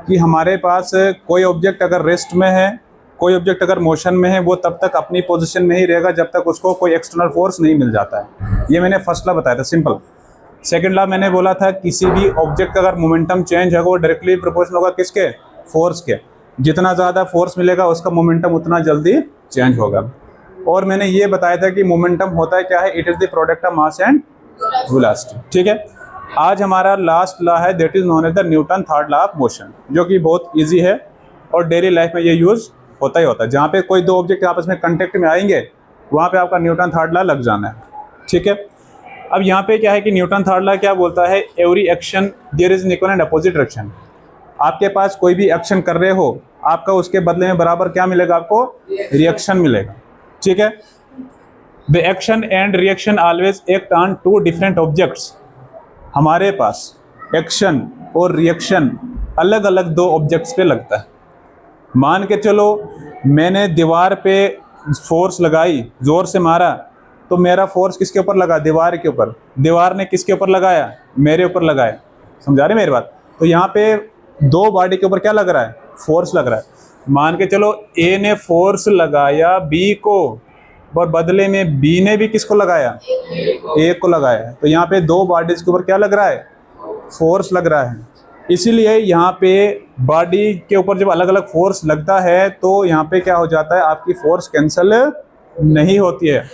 कि हमारे पास कोई ऑब्जेक्ट अगर रेस्ट में है, कोई ऑब्जेक्ट अगर मोशन में है, वो तब तक अपनी पोजीशन में ही रहेगा जब तक उसको कोई एक्सटर्नल फोर्स नहीं मिल जाता है। ये मैंने फर्स्ट लॉ बताया था, सिंपल। सेकंड लॉ मैंने बोला था किसी भी ऑब्जेक्ट का अगर मोमेंटम चेंज होगा वो डायरेक्टली प्रोपोर्शनल होगा किसके, फोर्स के। जितना ज़्यादा फोर्स मिलेगा उसका मोमेंटम उतना जल्दी चेंज होगा। और मैंने ये बताया था कि मोमेंटम होता है क्या है, it is the product of mass and velocity. ठीक है, आज हमारा लास्ट लॉ है, that is known as the Newton third law of motion, जो कि बहुत ईजी है और डेली लाइफ में ये यूज़ होता ही होता है। जहाँ पे कोई दो ऑब्जेक्ट आपस में कंटेक्ट में आएंगे वहाँ पे आपका न्यूटन थर्ड लॉ लग जाना है। ठीक है, अब यहाँ पे क्या है कि न्यूटन थर्ड लॉ क्या बोलता है, every action there is an equal and opposite reaction. आपके पास कोई भी एक्शन कर रहे हो, आपका उसके बदले में बराबर क्या मिलेगा, आपको रिएक्शन मिलेगा। ठीक है, the action and reaction always act on two different objects. हमारे पास एक्शन और रिएक्शन अलग अलग दो ऑब्जेक्ट्स पे लगता है। मान के चलो मैंने दीवार पे फोर्स लगाई, जोर से मारा, तो मेरा फोर्स किसके ऊपर लगा, दीवार के ऊपर। दीवार ने किसके ऊपर लगाया, मेरे ऊपर लगाया। समझा रहे मेरी बात। तो यहाँ पे दो बॉडी के ऊपर क्या लग रहा है, फोर्स लग रहा है। मान के चलो ए ने फोर्स लगाया बी को, और बदले में बी ने भी किसको लगाया, ए को लगाया। तो यहाँ पे दो बॉडीज के ऊपर क्या लग रहा है, फोर्स लग रहा है। इसीलिए यहाँ पे बॉडी के ऊपर जब अलग अलग फोर्स लगता है तो यहाँ पे क्या हो जाता है, आपकी फोर्स कैंसिल नहीं होती है।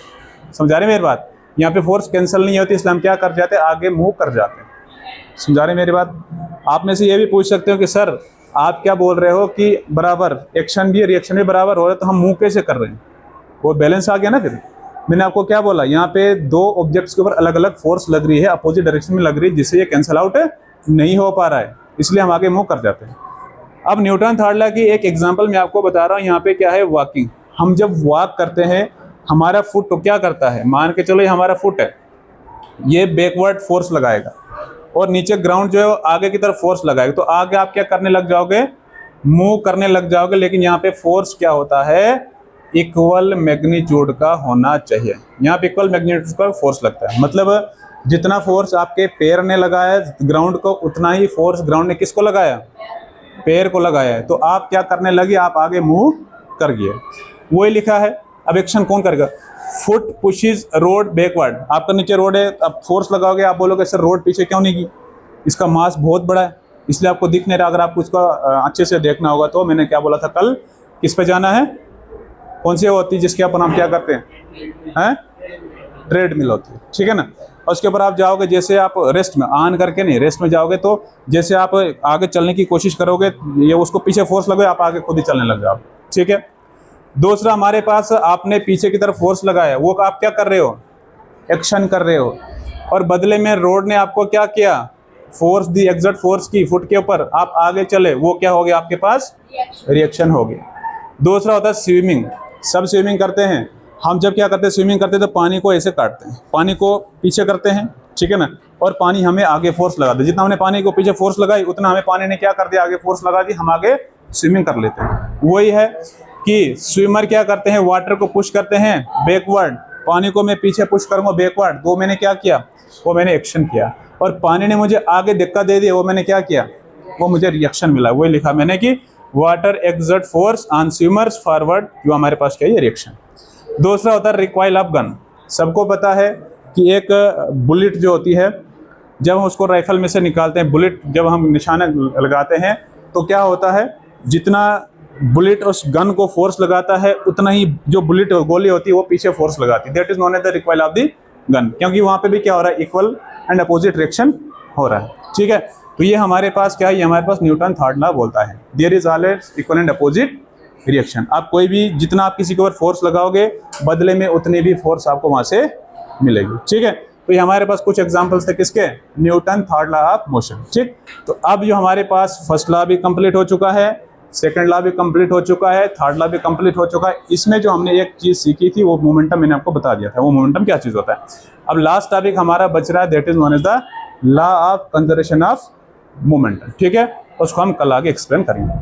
समझा रहे मेरी बात, यहाँ पे फोर्स कैंसिल नहीं होती, इसलिए हम क्या कर जाते हैं, आगे मूव कर जाते हैं। समझा रहे मेरी बात। आप में से ये भी पूछ सकते हो कि सर आप क्या बोल रहे हो कि बराबर एक्शन भी रिएक्शन भी बराबर हो रहा है, तो हम मूव कैसे कर रहे हैं, वो बैलेंस आ गया ना। फिर मैंने आपको क्या बोला, यहाँ पे दो ऑब्जेक्ट्स के ऊपर अलग अलग फोर्स लग रही है, अपोजिट डायरेक्शन में लग रही है, जिससे ये कैंसिल आउट नहीं हो पा रहा है, इसलिए हम आगे मूव कर जाते हैं। अब न्यूटन थर्ड लॉ की एक एग्जांपल मैं आपको बता रहा हूँ। यहाँ पे क्या है, वॉकिंग। हम जब वॉक करते हैं हमारा फुट तो क्या करता है, मान के चलो ये हमारा फुट है, ये बैकवर्ड फोर्स लगाएगा और नीचे ग्राउंड जो है आगे की तरफ फोर्स लगाएगा। तो आगे आप क्या करने लग जाओगे, मूव करने लग जाओगे। लेकिन यहाँ पे फोर्स क्या होता है, इक्वल मैग्नीट्यूड का होना चाहिए। यहाँ पे इक्वल मैग्नीट्यूड का फोर्स लगता है, मतलब जितना फोर्स आपके पैर ने लगाया ग्राउंड को, उतना ही फोर्स ग्राउंड ने किसको लगाया, पैर को लगाया है। तो आप क्या करने लगे, आप आगे मूव कर गए, वही लिखा है। अब एक्शन कौन करेगा, फुट पुशेस रोड बैकवर्ड। आपका नीचे रोड है, अब फोर्स लगाओगे, आप बोलोगे सर रोड पीछे क्यों नहीं की, इसका मास बहुत बड़ा है इसलिए आपको दिख नहीं रहा। अगर आपको इसका अच्छे से देखना होगा तो मैंने क्या बोला था कल, किस पे जाना है, कौन सी होती है जिसके ऊपर हम क्या करते हैं, ट्रेडमिल होती है। ठीक है ना, और उसके ऊपर आप जाओगे, जैसे आप रेस्ट में ऑन करके नहीं, रेस्ट में जाओगे तो जैसे आप आगे चलने की कोशिश करोगे, ये उसको पीछे फोर्स लगेगा, आप आगे खुद ही चलने लग जाओ। ठीक है, दूसरा हमारे पास आपने पीछे की तरफ फोर्स लगाया, वो आप क्या कर रहे हो, एक्शन कर रहे हो, और बदले में रोड ने आपको क्या किया, फोर्स दी, एग्जर्ट फोर्स की फुट के ऊपर, आप आगे चले, वो क्या हो गया, आपके पास रिएक्शन हो गया। दूसरा होता है स्विमिंग। सब स्विमिंग करते हैं, हम जब क्या करते हैं, स्विमिंग करते हैं तो पानी को ऐसे काटते हैं, पानी को पीछे करते हैं, ठीक है ना, और पानी हमें आगे फोर्स लगा दे। जितना हमने पानी को पीछे फोर्स लगाई उतना हमें पानी ने क्या कर दिया, आगे फोर्स लगा दी, हम आगे स्विमिंग कर लेते हैं। वही है कि स्विमर क्या करते हैं, वाटर को पुश करते हैं बैकवर्ड, पानी को मैं पीछे पुश करूंगा बैकवर्ड, वो मैंने क्या किया, वो मैंने एक्शन किया, और पानी ने मुझे आगे धक्का दे दिया, वो मैंने क्या किया, वो मुझे रिएक्शन मिला। वही लिखा मैंने कि water exert force on swimmers forward, जो हमारे पास क्या है, रिएक्शन। दूसरा होता है रिकॉइल ऑफ गन। सबको पता है कि एक बुलेट जो होती है, जब हम उसको राइफल में से निकालते हैं, बुलेट जब हम निशाना लगाते हैं तो क्या होता है, जितना बुलेट उस गन को फोर्स लगाता है उतना ही जो बुलेट गोली होती है वो पीछे फोर्स लगाती है। That is known as the recoil of the gun, क्योंकि वहाँ पे भी क्या हो रहा है, इक्वल एंड अपोजिट रिएक्शन हो रहा है। ठीक है, तो ये हमारे पास क्या है, ये हमारे पास न्यूटन थर्ड लॉ बोलता है, there is always equal and opposite reaction. आप कोई भी, जितना आप किसी के ऊपर फोर्स लगाओगे बदले में उतनी भी फोर्स आपको वहाँ से मिलेगी। ठीक है, तो ये हमारे पास कुछ एग्जांपल्स थे किसके, Newton third law of motion. ठीक, तो अब जो हमारे पास फर्स्ट लॉ भी कंप्लीट हो चुका है, सेकंड लॉ भी कंप्लीट हो चुका है, थर्ड लॉ भी कंप्लीट हो चुका है। इसमें जो हमने एक चीज सीखी थी वो मोमेंटम मैंने आपको बता दिया था, वो मोमेंटम क्या चीज होता है। अब लास्ट टॉपिक हमारा बच रहा है, that is known as the law of conservation of momentum. ठीक है, उसको हम कल आगे एक्सप्लेन करेंगे।